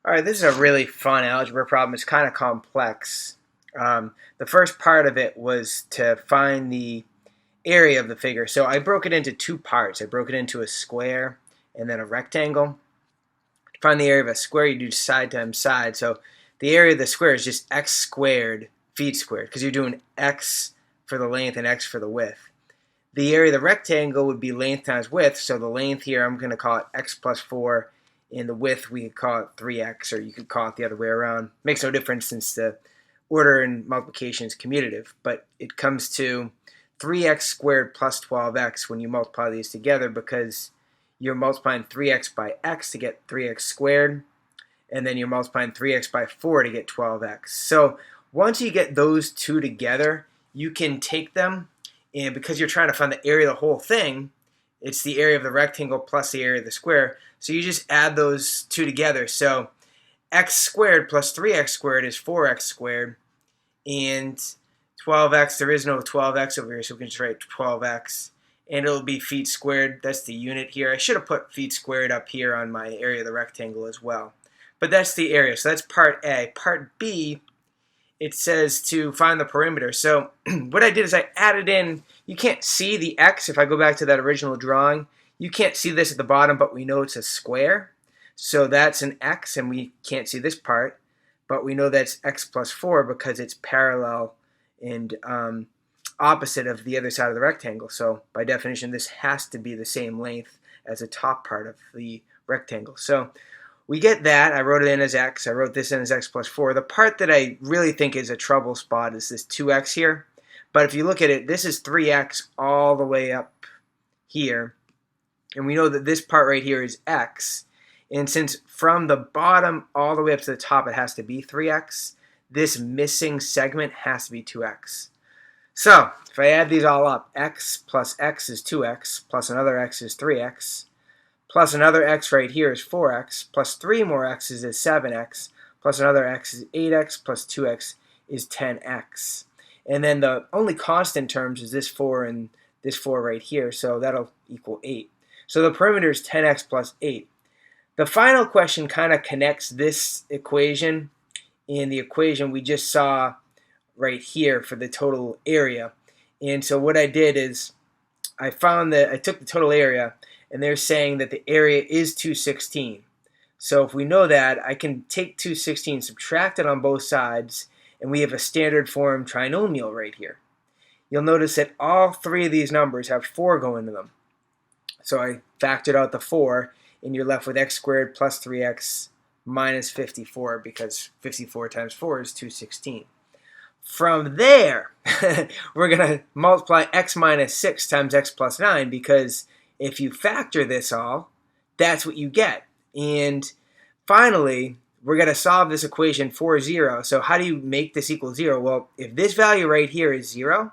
All right, this is a really fun algebra problem. It's kind of complex. The first part of it was to find the area of the figure. So I broke it into two parts. I broke it into a square and then a rectangle. To find the area of a square, you do side times side. So the area of the square is just x squared feet squared because you're doing x for the length and x for the width. The area of the rectangle would be length times width. So the length here, I'm going to call it x plus 4. And the width, we could call it 3x, or you could call it the other way around. Makes no difference since the order in multiplication is commutative. But it comes to 3x squared plus 12x when you multiply these together, because you're multiplying 3x by x to get 3x squared, and then you're multiplying 3x by 4 to get 12x. So once you get those two together, you can take them, and because you're trying to find the area of the whole thing, it's the area of the rectangle plus the area of the square. So you just add those two together. So x squared plus 3x squared is 4x squared. And 12x, there is no 12x over here, so we can just write 12x. And it'll be feet squared. That's the unit here. I should have put feet squared up here on my area of the rectangle as well. But that's the area. So that's part A. Part B, it says to find the perimeter. So what I did is I added in, you can't see the x. If I go back to that original drawing, you can't see this at the bottom, but we know it's a square. So that's an x, and we can't see this part, but we know that's x plus 4 because it's parallel and opposite of the other side of the rectangle. So by definition, this has to be the same length as the top part of the rectangle. So we get that. I wrote it in as x. I wrote this in as x plus 4. The part that I really think is a trouble spot is this 2x here. But if you look at it, this is 3x all the way up here. And we know that this part right here is x. And since from the bottom all the way up to the top it has to be 3x, this missing segment has to be 2x. So if I add these all up, x plus x is 2x, plus another x is 3x, plus another x right here is 4x, plus 3 more x's is 7x, plus another x is 8x, plus 2x is 10x. And then the only constant terms is this 4 and this 4 right here, so that'll equal 8. So the perimeter is 10x plus 8. The final question kind of connects this equation and the equation we just saw right here for the total area. And so what I did is I took the total area, and they're saying that the area is 216. So if we know that, I can take 216, subtract it on both sides, and we have a standard form trinomial right here. You'll notice that all three of these numbers have 4 going to them. So I factored out the 4, and you're left with x squared plus 3x minus 54, because 54 times 4 is 216. From there, we're going to multiply x minus 6 times x plus 9, because if you factor this all, that's what you get. And finally, we're going to solve this equation for 0. So how do you make this equal 0? Well, if this value right here is 0,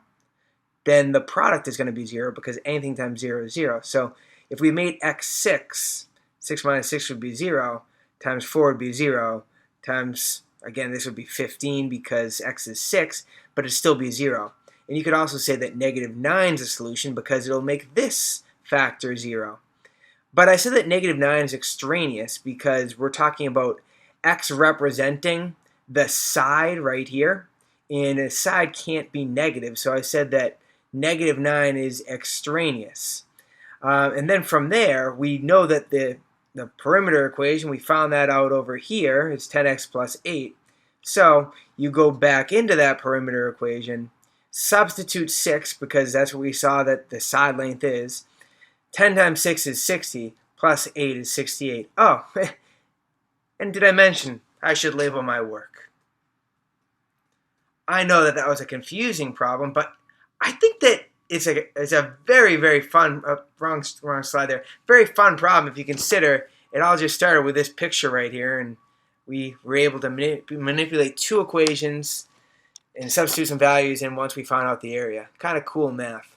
then the product is going to be 0, because anything times 0 is 0. So if we made x 6, 6 minus 6 would be 0, times 4 would be 0, times, again, this would be 15 because x is 6, but it'd still be 0. And you could also say that negative 9 is a solution because it'll make this factor 0. But I said that negative 9 is extraneous because we're talking about x representing the side right here, and a side can't be negative, so I said that negative 9 is extraneous. And then from there, we know that the perimeter equation, we found that out over here, it's 10x plus 8. So you go back into that perimeter equation, substitute 6, because that's what we saw that the side length is. 10 times 6 is 60, plus 8 is 68. Oh, and did I mention I should label my work? I know that that was a confusing problem, but I think that it's a very, very fun, wrong slide there, very fun problem if you consider it all just started with this picture right here, and we were able to manipulate two equations and substitute some values in once we found out the area. Kind of cool math.